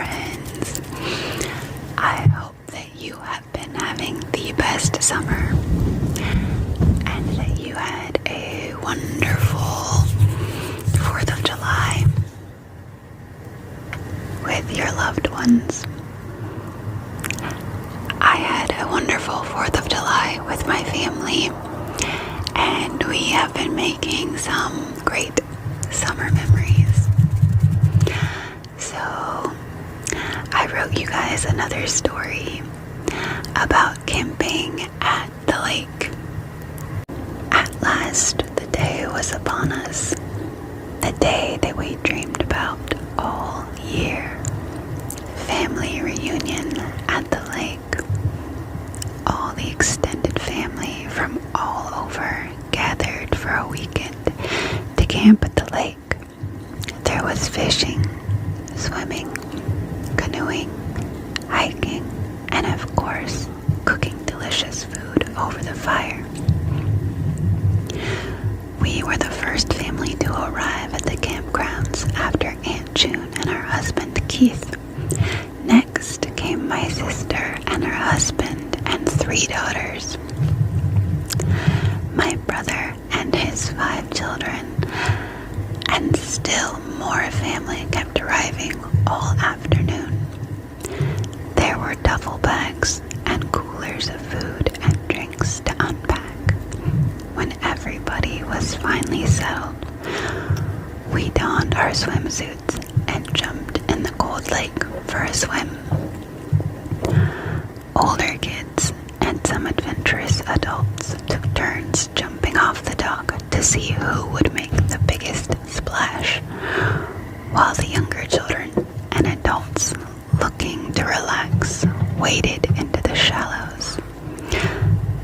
friends. I hope that you have been having the best summer and that you had a wonderful 4th of July with your loved ones. I had a wonderful 4th of July with my family, and we have been making some great summer memories. So I wrote you guys another story about camping at the lake. At last, the day was upon us, the day that we dreamed about all year. Family reunion at the lake. All the extended family from all over gathered for a weekend to camp at the lake. There was fishing, swimming, canoeing, hiking, and of course, cooking delicious food over the fire. We were the first family to arrive at the campgrounds after Aunt June and her husband Keith. Next came my sister and her husband and 3 daughters. My brother and his 5 children, and still more family kept arriving all afternoon. There were duffel bags and coolers of food and drinks to unpack. When everybody was finally settled, we donned our swimsuits and jumped in the cold lake for a swim. Older kids and some adventurous adults took turns jumping off the dock to see who would make the biggest splash, while the younger children and adults looking to relax waded into the shallows.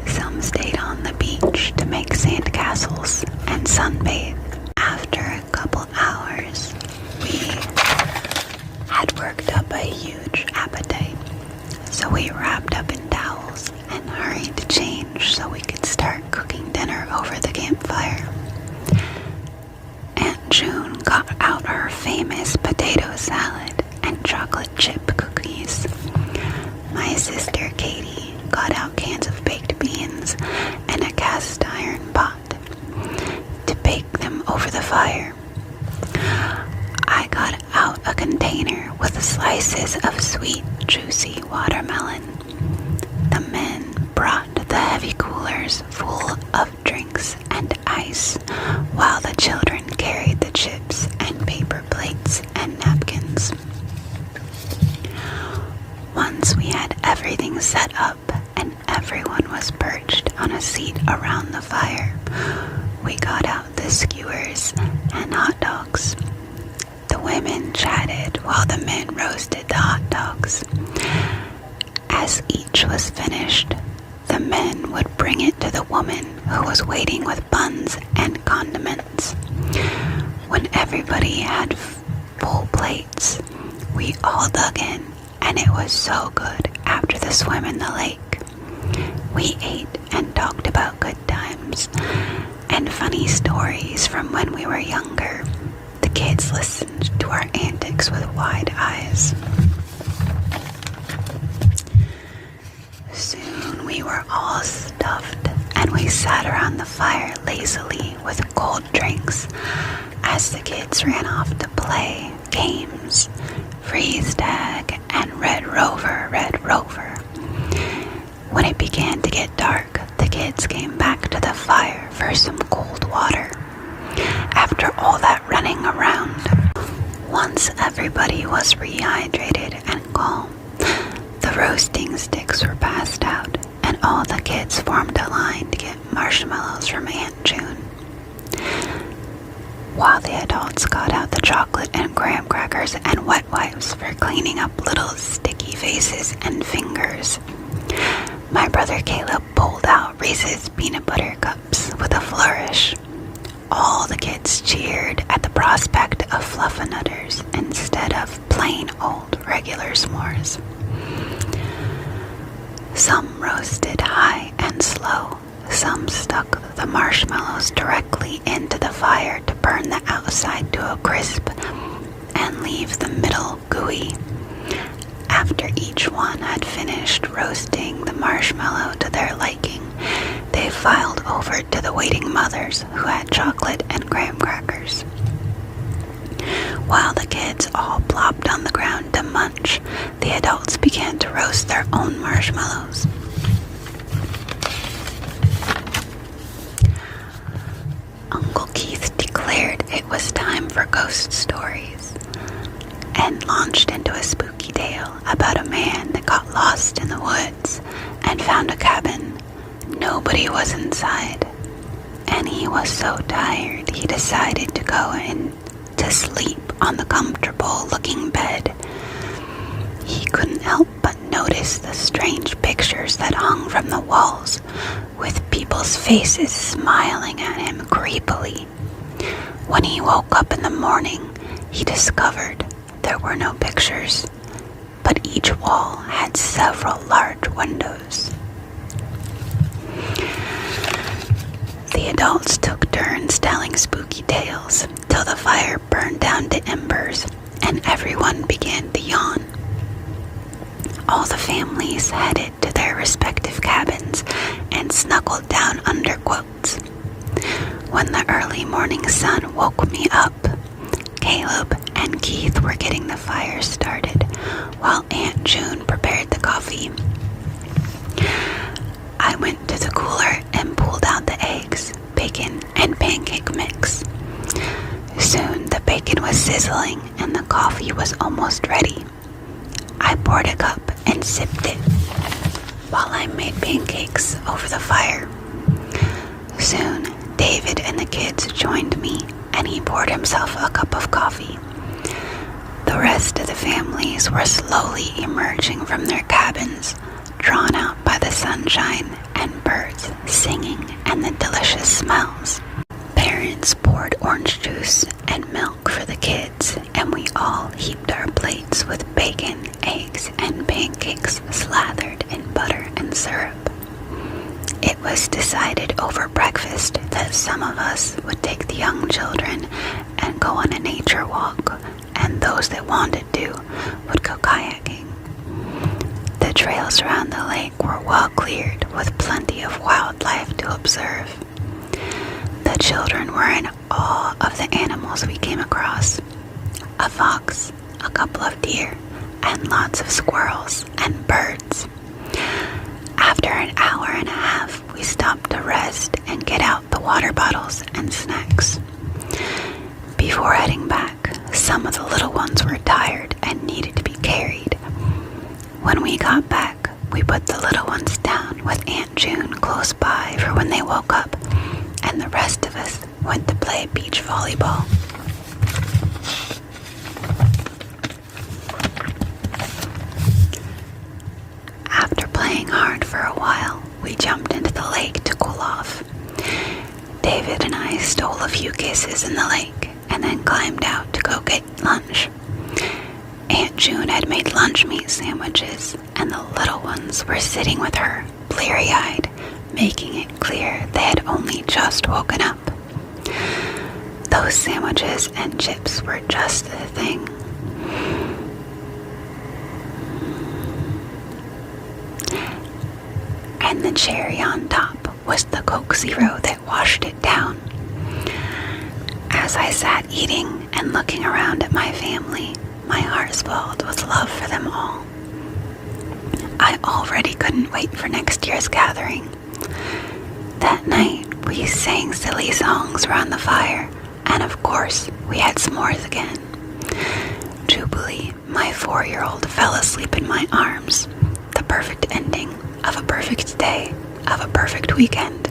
Some stayed on the beach to make sandcastles and sunbathe. After a couple hours, we had worked up a huge appetite, so we wrapped up in towels and hurried to change so we could start cooking dinner over the campfire. Aunt June got out her famous potato salad and chocolate chip cookies. My sister Katie got out cans of baked beans and a cast iron pot to bake them over the fire. I got out a container with slices of sweet, juicy watermelon. The men brought the heavy coolers full of drinks and ice, while the children carried the chips and paper plates and napkins. Once we had everything set up and everyone was perched on a seat around the fire, we got out the skewers and hot dogs. The women chatted while the men roasted the hot dogs. As each was finished, the men would bring it to the woman who was waiting with buns and condiments. When everybody had full plates, we all dug in, and it was so good after the swim in the lake. We ate and talked about good times and funny stories from when we were younger. The kids listened to our antics with wide eyes. Soon we were all stuffed, and we sat around the fire lazily with cold drinks as the kids ran off to play games, freeze tag, and Red Rover, Red Rover. When it began to get dark, the kids came back to the fire for some cold water. After all that running around, once everybody was rehydrated and calm, the roasting sticks were passed out, and all the kids formed a line to get marshmallows from Aunt June, while the adults got out the chocolate and graham crackers and wet wipes for cleaning up little sticky faces and fingers. My brother Caleb pulled out Reese's peanut butter cups with a flourish. All the kids cheered at the prospect of Fluffernutters instead of plain old regular s'mores. Some roasted high and slow. Some stuck the marshmallows directly into the fire to burn the outside to a crisp and leave the middle gooey. each one had finished roasting the marshmallow to their liking, they filed over to the waiting mothers who had chocolate and graham crackers. While the kids all plopped on the ground to munch, the adults began to roast their own marshmallows. Uncle Keith declared it was time for ghost stories and launched into a spooky tale about a man that got lost in the woods and found a cabin. Nobody was inside, and he was so tired he decided to go in to sleep on the comfortable looking bed. He couldn't help but notice the strange pictures that hung from the walls, with people's faces smiling at him creepily. When he woke up in the morning, he discovered there were no pictures, but each wall had several large windows. The adults took turns telling spooky tales till the fire burned down to embers and everyone began to yawn. All the families headed to their respective cabins and snuggled down under quilts. When the early morning sun woke me up, Caleb and Keith were getting the fire started while Aunt June prepared the coffee. I went to the cooler and pulled out the eggs, bacon, and pancake mix. Soon the bacon was sizzling and the coffee was almost ready. I poured a cup and sipped it while I made pancakes over the fire. Soon David and the kids joined me and he poured himself a cup of coffee. The rest of the families were slowly emerging from their cabins, drawn out by the sunshine and birds singing and the delicious smells. Parents poured orange juice and milk for the kids, and we all heaped our plates with bacon, eggs, and pancakes slathered in butter and syrup. It was decided over breakfast that some of us would take the young children and go on a nature walk, and those that wanted to would go kayaking. The trails around the lake were well cleared with plenty of wildlife to observe. The children were in awe of the animals we came across. A fox, a couple of deer, and lots of squirrels and birds. After an hour and a half, we stopped to rest and get out the water bottles and snacks. Before heading back, some of the little ones were tired and needed to be carried. When we got back, we put the little ones down with Aunt June close by for when they woke up, and the rest of us went to play beach volleyball. After playing hard for a while, we jumped into the lake to cool off. David and I stole a few kisses in the lake and then climbed out to go get lunch. Aunt June had made lunch meat sandwiches, and the little ones were sitting with her, bleary-eyed, making it clear they had only just woken up. Those sandwiches and chips were just the thing. And the cherry on top was the Coke Zero that washed it down. As I sat eating and looking around at my family, my heart swelled with love for them all. I already couldn't wait for next year's gathering. That night, we sang silly songs around the fire, and of course, we had s'mores again. Jubilee, my 4-year-old, fell asleep in my arms. The perfect ending of a perfect day, of a perfect weekend.